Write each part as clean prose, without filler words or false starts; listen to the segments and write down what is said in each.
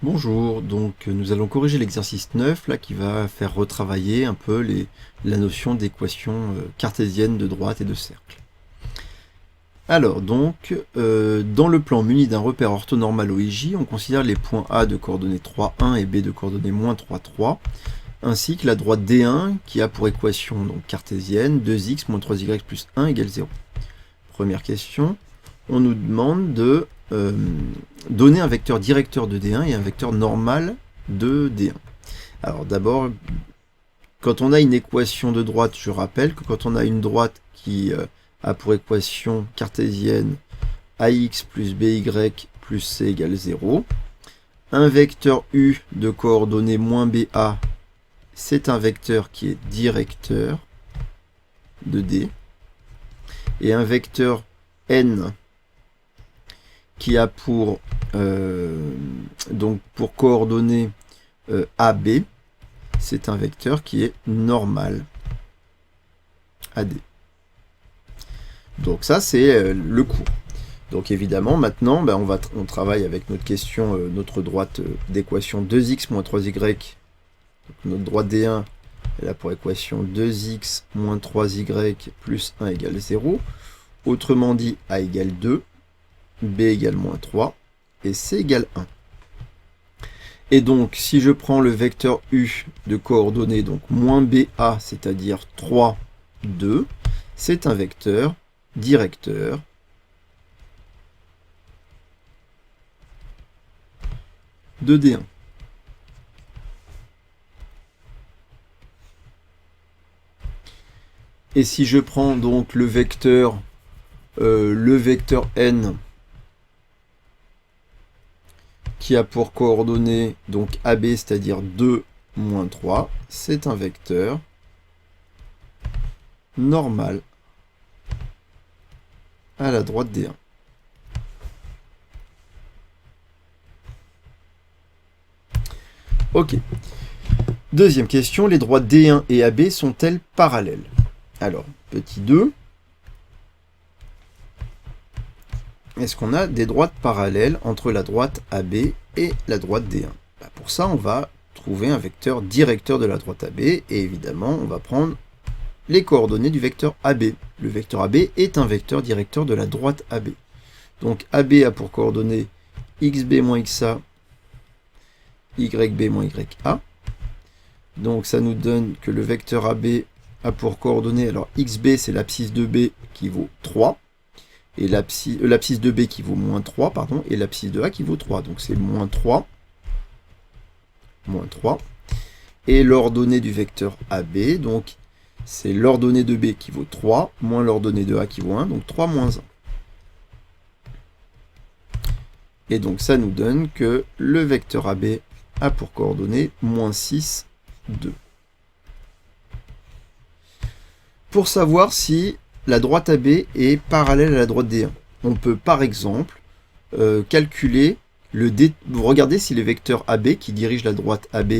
Bonjour, donc nous allons corriger l'exercice 9 là, qui va faire retravailler un peu la notion d'équation cartésienne de droite et de cercle. Alors donc, dans le plan muni d'un repère orthonormal OIJ, on considère les points A de coordonnées 3, 1 et B de coordonnées moins 3, 3, ainsi que la droite D1 qui a pour équation donc cartésienne 2x moins 3y plus 1 égale 0. Première question, on nous demande de donner un vecteur directeur de D1 et un vecteur normal de D1. Alors d'abord, quand on a une équation de droite, je rappelle que quand on a une droite qui a pour équation cartésienne ax plus by plus c égale 0, un vecteur u de coordonnées moins ba, c'est un vecteur qui est directeur de D, et un vecteur n qui a pour coordonnées AB, c'est un vecteur qui est normal AD. Donc ça c'est le cours. Donc évidemment maintenant on travaille avec notre question, notre droite d'équation 2x moins 3y. Donc notre droite D1 elle a pour équation 2x moins 3y plus 1 égale 0. Autrement dit A égale 2. B égale moins 3 et C égale 1. Et donc, si je prends le vecteur U de coordonnées, donc moins BA, c'est-à-dire 3, 2, c'est un vecteur directeur de D1. Et si je prends donc le vecteur N, qui a pour coordonnées donc AB, c'est-à-dire 2, moins 3, c'est un vecteur normal à la droite D1. Ok. Deuxième question, les droites D1 et AB sont-elles parallèles? Alors, petit 2. Est-ce qu'on a des droites parallèles entre la droite AB et la droite D1? Pour ça, on va trouver un vecteur directeur de la droite AB, et évidemment, on va prendre les coordonnées du vecteur AB. Le vecteur AB est un vecteur directeur de la droite AB. Donc AB a pour coordonnées xb moins xa, yb moins ya. Donc ça nous donne que le vecteur AB a pour coordonnées, alors xb c'est l'abscisse de B qui vaut 3, et l'abscisse de B qui vaut moins 3, pardon, et l'abscisse de A qui vaut 3. Donc c'est moins 3, et l'ordonnée du vecteur AB, donc c'est l'ordonnée de B qui vaut 3, moins l'ordonnée de A qui vaut 1, donc 3 moins 1. Et donc ça nous donne que le vecteur AB a pour coordonnées moins 6, 2. Pour savoir si la droite AB est parallèle à la droite D1, on peut par exemple calculer regardez si les vecteurs AB qui dirigent la droite AB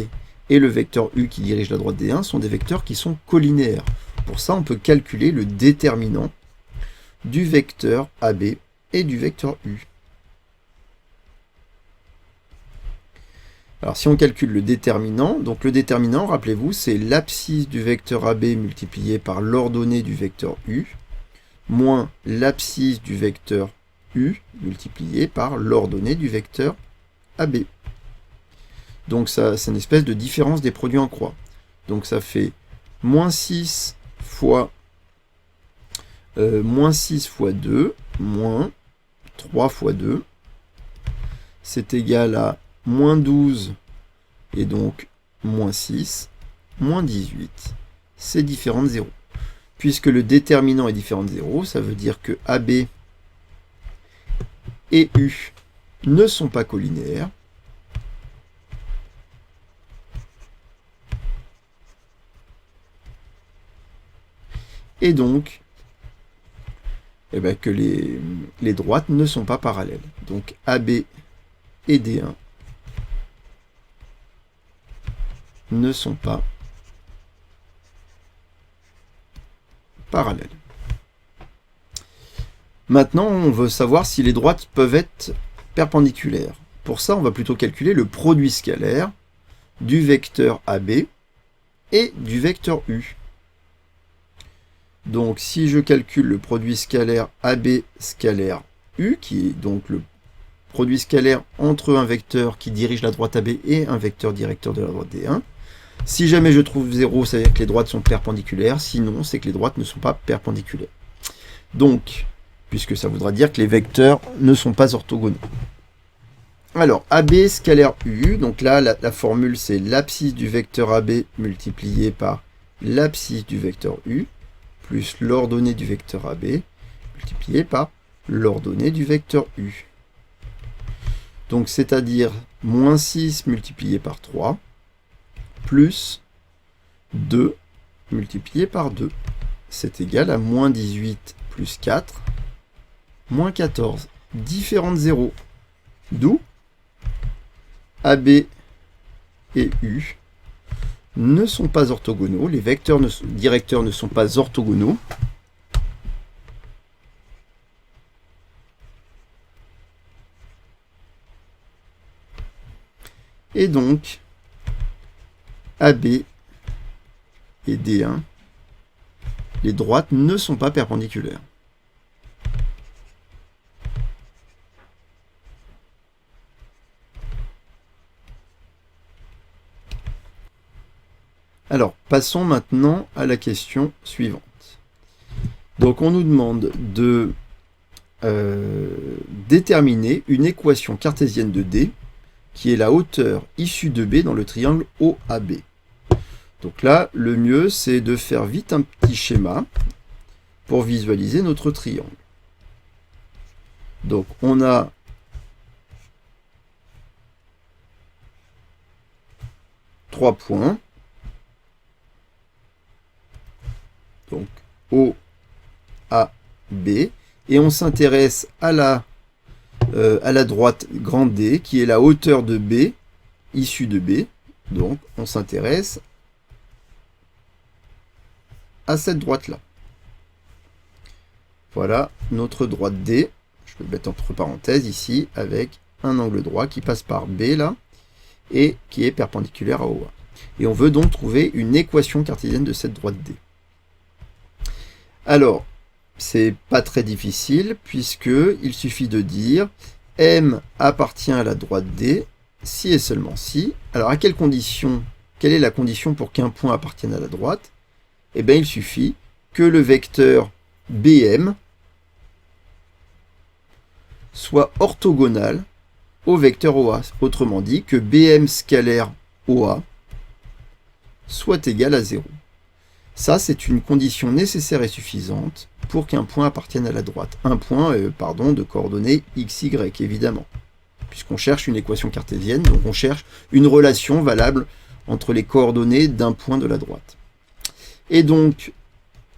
et le vecteur U qui dirige la droite D1 sont des vecteurs qui sont collinéaires. Pour ça, on peut calculer le déterminant du vecteur AB et du vecteur U. Alors si on calcule le déterminant, donc le déterminant, rappelez-vous, c'est l'abscisse du vecteur AB multiplié par l'ordonnée du vecteur U, moins l'abscisse du vecteur U multiplié par l'ordonnée du vecteur AB. Donc ça, c'est une espèce de différence des produits en croix. Donc ça fait moins 6 fois 2, moins 3 fois 2, c'est égal à moins 12, et donc moins 6, moins 18. C'est différent de 0. Puisque le déterminant est différent de 0, ça veut dire que AB et U ne sont pas collinéaires. Et donc, que les droites ne sont pas parallèles. Donc AB et D1 ne sont pas parallèles. Maintenant, on veut savoir si les droites peuvent être perpendiculaires. pour ça, on va plutôt calculer le produit scalaire du vecteur AB et du vecteur U. Donc, si je calcule le produit scalaire AB scalaire U, qui est donc le produit scalaire entre un vecteur qui dirige la droite AB et un vecteur directeur de la droite D1, si jamais je trouve 0, ça veut dire que les droites sont perpendiculaires, sinon c'est que les droites ne sont pas perpendiculaires. Donc, puisque ça voudra dire que les vecteurs ne sont pas orthogonaux. Alors, AB scalaire U, donc là, la formule, c'est l'abscisse du vecteur AB multiplié par l'abscisse du vecteur U, plus l'ordonnée du vecteur AB, multiplié par l'ordonnée du vecteur U. Donc, c'est-à-dire moins 6 multiplié par 3, plus 2 multiplié par 2. C'est égal à moins 18 plus 4, moins 14. Différents de 0. D'où AB et U ne sont pas orthogonaux. Les vecteurs directeurs ne sont pas orthogonaux. Et donc, AB et D1, les droites ne sont pas perpendiculaires. Alors, passons maintenant à la question suivante. Donc, on nous demande de déterminer une équation cartésienne de D qui est la hauteur issue de B dans le triangle OAB. Donc là, le mieux, c'est de faire vite un petit schéma pour visualiser notre triangle. Donc, on a trois points. Donc, O, A, B. Et on s'intéresse à la droite grande D, qui est la hauteur de B, issue de B. Donc, on s'intéresse à cette droite-là. Voilà notre droite D. Je peux le mettre entre parenthèses ici, avec un angle droit qui passe par B, là, et qui est perpendiculaire à OA. Et on veut donc trouver une équation cartésienne de cette droite D. Alors, c'est pas très difficile, puisqu'il suffit de dire M appartient à la droite D, si et seulement si. Alors, à quelle condition, quelle est la condition pour qu'un point appartienne à la droite? Eh bien, il suffit que le vecteur BM soit orthogonal au vecteur OA. Autrement dit, que BM scalaire OA soit égal à 0. Ça, c'est une condition nécessaire et suffisante pour qu'un point appartienne à la droite. Un point, de coordonnées x, y, évidemment. Puisqu'on cherche une équation cartésienne, donc on cherche une relation valable entre les coordonnées d'un point de la droite. Et donc,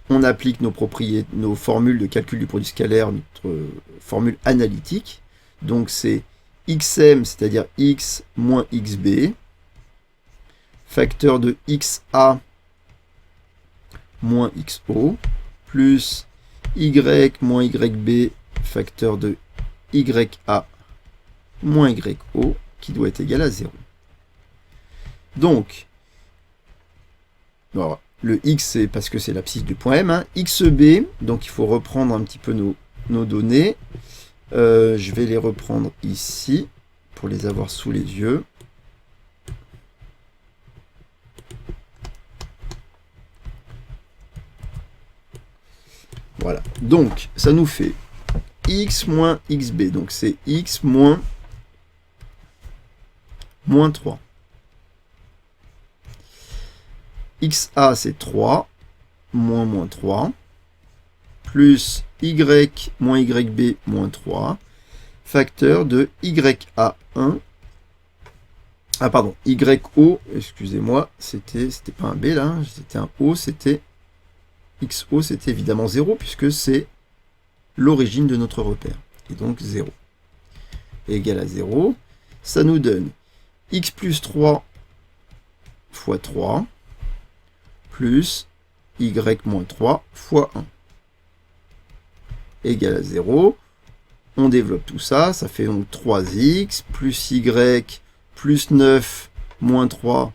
on applique nos formules de calcul du produit scalaire, notre formule analytique. Donc, c'est xm, c'est-à-dire x moins xb, facteur de xa moins xo, plus y moins yb, facteur de ya moins yo, qui doit être égal à 0. Donc, alors, le x, c'est parce que c'est l'abscisse du point M. Xb, donc il faut reprendre un petit peu nos données. Je vais les reprendre ici, pour les avoir sous les yeux. Voilà, donc ça nous fait x moins xb, donc c'est x moins 3. xa c'est 3, moins 3, plus y moins yb moins 3, facteur de ya1, yo, excusez-moi, c'était pas un b là, c'était un o, c'était xo, c'était évidemment 0, puisque c'est l'origine de notre repère. Et donc 0 égal à 0. Ça nous donne x plus 3 fois 3, plus y moins 3 fois 1, égal à 0. on développe tout ça, ça fait donc 3x plus y plus 9 moins 3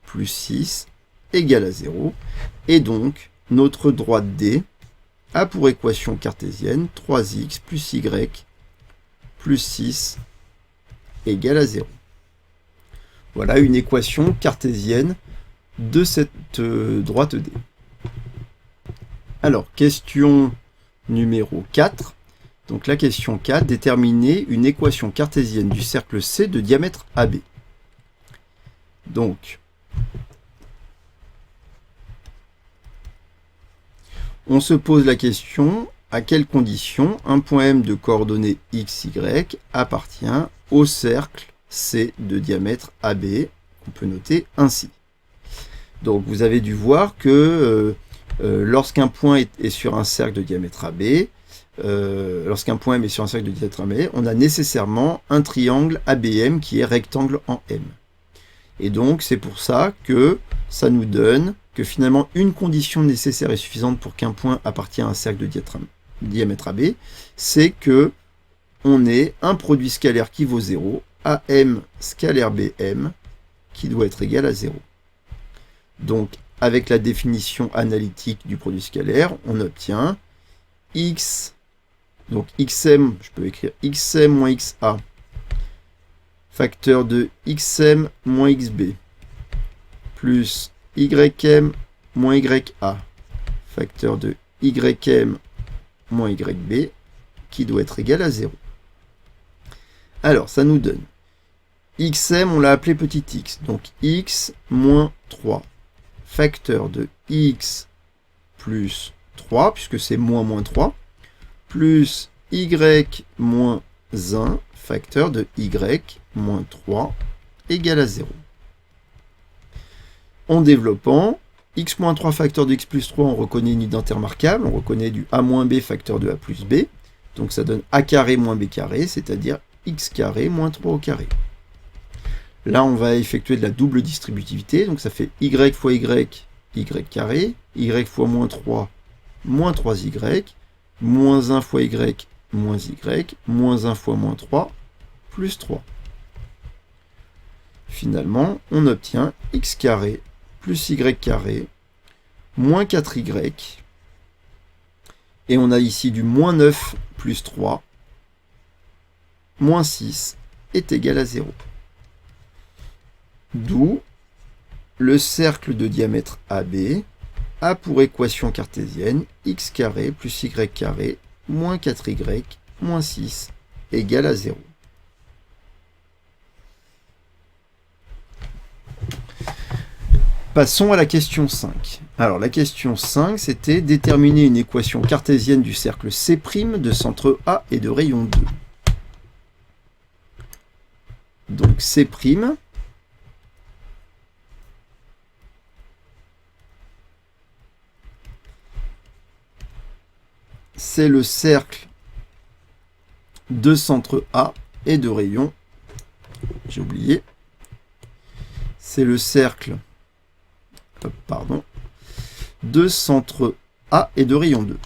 plus 6 égale à 0. Et donc, notre droite D a pour équation cartésienne 3x plus y plus 6 égale à 0. Voilà une équation cartésienne de cette droite D. Alors, question numéro 4. Donc la question 4, déterminer une équation cartésienne du cercle C de diamètre AB. Donc, on se pose la question, à quelles conditions un point M de coordonnées x, y appartient au cercle C de diamètre AB, qu'on peut noter ainsi. Donc vous avez dû voir que lorsqu'un point est sur un cercle de diamètre AB, lorsqu'un point M est sur un cercle de diamètre AB, on a nécessairement un triangle ABM qui est rectangle en M. Et donc c'est pour ça que ça nous donne que finalement une condition nécessaire et suffisante pour qu'un point appartienne à un cercle de diamètre AB, c'est que on ait un produit scalaire qui vaut 0, AM scalaire BM, qui doit être égal à 0. Donc avec la définition analytique du produit scalaire, on obtient x, donc xm, je peux écrire xm moins xa, facteur de xm moins xb, plus ym moins ya, facteur de ym moins yb, qui doit être égal à 0. Alors, ça nous donne xm, on l'a appelé petit x, donc x moins 3, facteur de x plus 3, puisque c'est moins 3, plus y moins 1, facteur de y moins 3, égale à 0. En développant, x moins 3 facteur de x plus 3, on reconnaît une unité remarquable, on reconnaît du a moins b facteur de a plus b, donc ça donne a carré moins b carré, c'est-à-dire x carré moins 3 au carré. Là, on va effectuer de la double distributivité, donc ça fait y fois y carré, y fois moins 3y, moins 1 fois y, moins y, moins 1 fois moins 3, plus 3. Finalement, on obtient x carré plus y carré, moins 4y, et on a ici du moins 9 plus 3, moins 6 est égal à 0. D'où le cercle de diamètre AB a pour équation cartésienne x carré plus y carré moins 4y moins 6 égale à 0. Passons à la question 5. Alors la question 5, c'était déterminer une équation cartésienne du cercle C' de centre A et de rayon 2. Donc C', c'est le cercle de centre A et de rayon, j'ai oublié, c'est le cercle, de centre A et de rayon 2.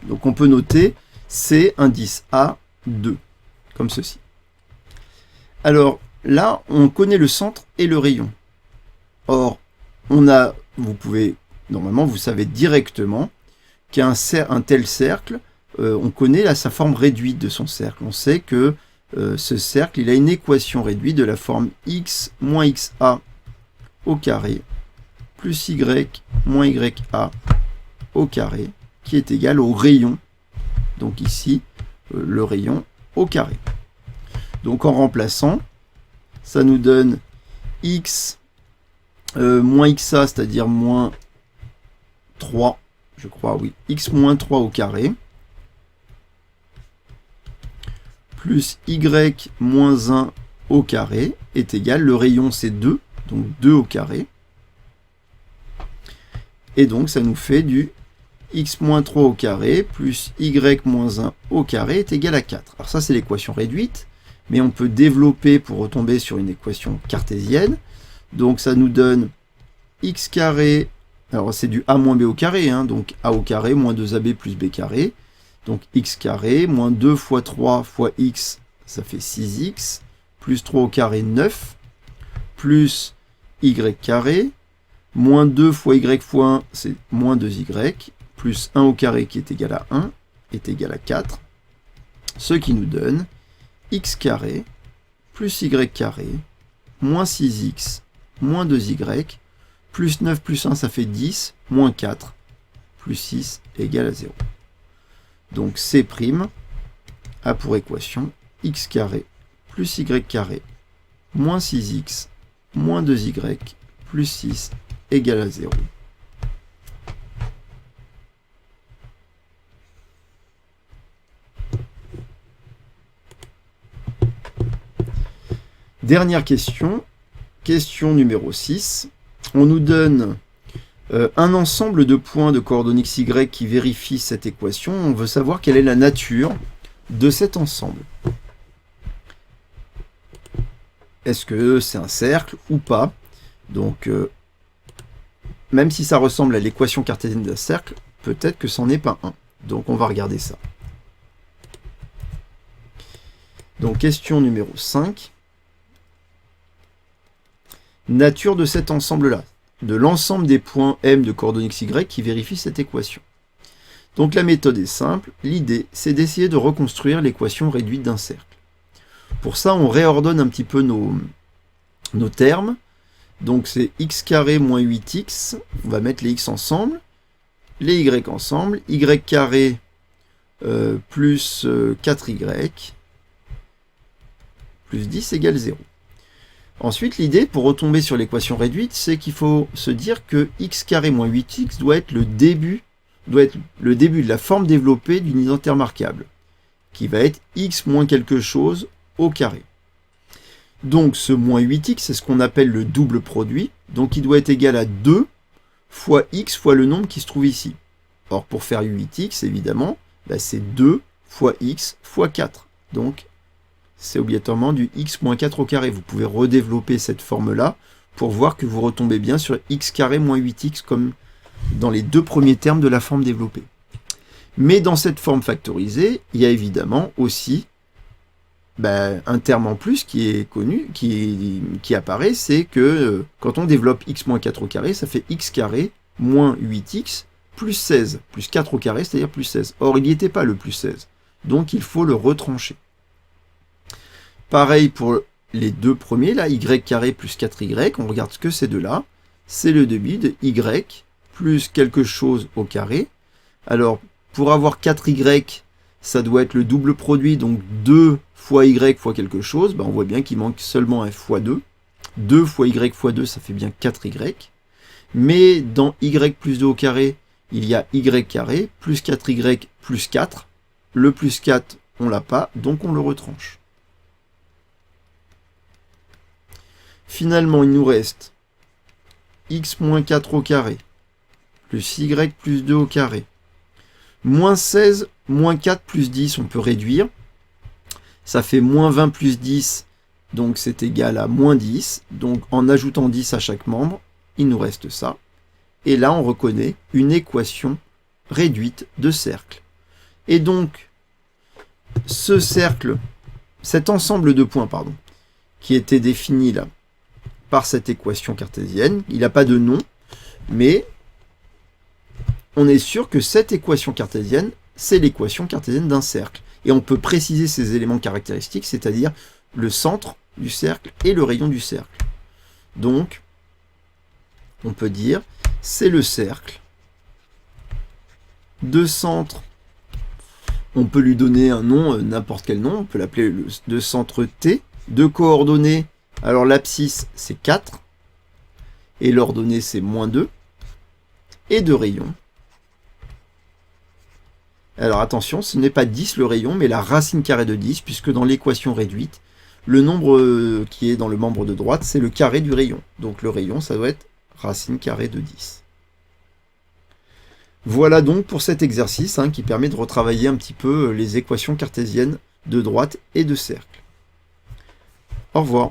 Donc on peut noter C indice A 2, comme ceci. Alors là, on connaît le centre et le rayon. Or, normalement, vous savez directement qu'un tel cercle, on connaît sa forme réduite de son cercle. On sait que ce cercle, il a une équation réduite de la forme x moins xa au carré plus y moins ya au carré, qui est égal au rayon. Donc ici, le rayon au carré. Donc en remplaçant, ça nous donne x moins xa, c'est-à-dire moins 3, je crois, oui, x moins 3 au carré, plus y moins 1 au carré est égal, le rayon c'est 2, donc 2 au carré, et donc ça nous fait du x moins 3 au carré plus y moins 1 au carré est égal à 4. Alors ça c'est l'équation réduite, mais on peut développer pour retomber sur une équation cartésienne. Donc ça nous donne x carré, alors c'est du a moins b au carré, donc a au carré moins 2ab plus b carré. Donc x carré, moins 2 fois 3 fois x, ça fait 6x, plus 3 au carré, 9, plus y carré, moins 2 fois y fois 1, c'est moins 2y, plus 1 au carré qui est égal à 1, est égal à 4, ce qui nous donne x carré, plus y carré, moins 6x, moins 2y, plus 9 plus 1, ça fait 10, moins 4, plus 6 égale à 0. Donc C' a pour équation x carré plus y carré moins 6x moins 2y plus 6 égale à 0. Dernière question, question numéro 6. On nous donne un ensemble de points de coordonnées x, y qui vérifie cette équation. On veut savoir quelle est la nature de cet ensemble. Est-ce que c'est un cercle ou pas? Donc, même si ça ressemble à l'équation cartésienne d'un cercle, peut-être que c'en est pas un. Donc, on va regarder ça. Donc, question numéro 5. Nature de cet ensemble-là, de l'ensemble des points M de coordonnées x, y qui vérifient cette équation. Donc la méthode est simple, l'idée c'est d'essayer de reconstruire l'équation réduite d'un cercle. Pour ça on réordonne un petit peu nos termes, donc c'est x carré moins 8x, on va mettre les x ensemble, les y ensemble, y carré plus 4y plus 10 égale 0. Ensuite, l'idée, pour retomber sur l'équation réduite, c'est qu'il faut se dire que x carré moins 8x doit être le début de la forme développée d'une identité remarquable, qui va être x moins quelque chose au carré. Donc, ce moins 8x, c'est ce qu'on appelle le double produit, donc il doit être égal à 2 fois x fois le nombre qui se trouve ici. Or, pour faire 8x, évidemment, c'est 2 fois x fois 4. Donc, c'est obligatoirement du x moins 4 au carré. Vous pouvez redévelopper cette forme-là pour voir que vous retombez bien sur x carré moins 8x comme dans les deux premiers termes de la forme développée. Mais dans cette forme factorisée, il y a évidemment aussi un terme en plus qui est connu, qui apparaît, c'est que quand on développe x moins 4 au carré, ça fait x carré moins 8x plus 16, plus 4 au carré, c'est-à-dire plus 16. Or, il n'y était pas le plus 16, donc il faut le retrancher. Pareil pour les deux premiers, là, y carré plus 4y, on regarde ce que c'est de là. C'est le début de y plus quelque chose au carré. Alors, pour avoir 4y, ça doit être le double produit, donc 2 fois y fois quelque chose. On voit bien qu'il manque seulement un fois 2. 2 fois y fois 2, ça fait bien 4y. Mais dans y plus 2 au carré, il y a y carré plus 4y plus 4. Le plus 4, on l'a pas, donc on le retranche. Finalement, il nous reste x moins 4 au carré, plus y plus 2 au carré, moins 16, moins 4 plus 10, on peut réduire. Ça fait moins 20 plus 10, donc c'est égal à moins 10. Donc en ajoutant 10 à chaque membre, il nous reste ça. Et là, on reconnaît une équation réduite de cercle. Et donc, ce cercle, cet ensemble de points, qui était défini là, par cette équation cartésienne. Il n'a pas de nom, mais on est sûr que cette équation cartésienne, c'est l'équation cartésienne d'un cercle. Et on peut préciser ces éléments caractéristiques, c'est-à-dire le centre du cercle et le rayon du cercle. Donc, on peut dire, c'est le cercle de centre. On peut lui donner un nom, n'importe quel nom, on peut l'appeler de centre T, de coordonnées. Alors l'abscisse c'est 4, et l'ordonnée c'est moins 2, et de rayon. Alors attention, ce n'est pas 10 le rayon, mais la racine carrée de 10, puisque dans l'équation réduite, le nombre qui est dans le membre de droite, c'est le carré du rayon. Donc le rayon, ça doit être racine carrée de 10. Voilà donc pour cet exercice qui permet de retravailler un petit peu les équations cartésiennes de droite et de cercle. Au revoir.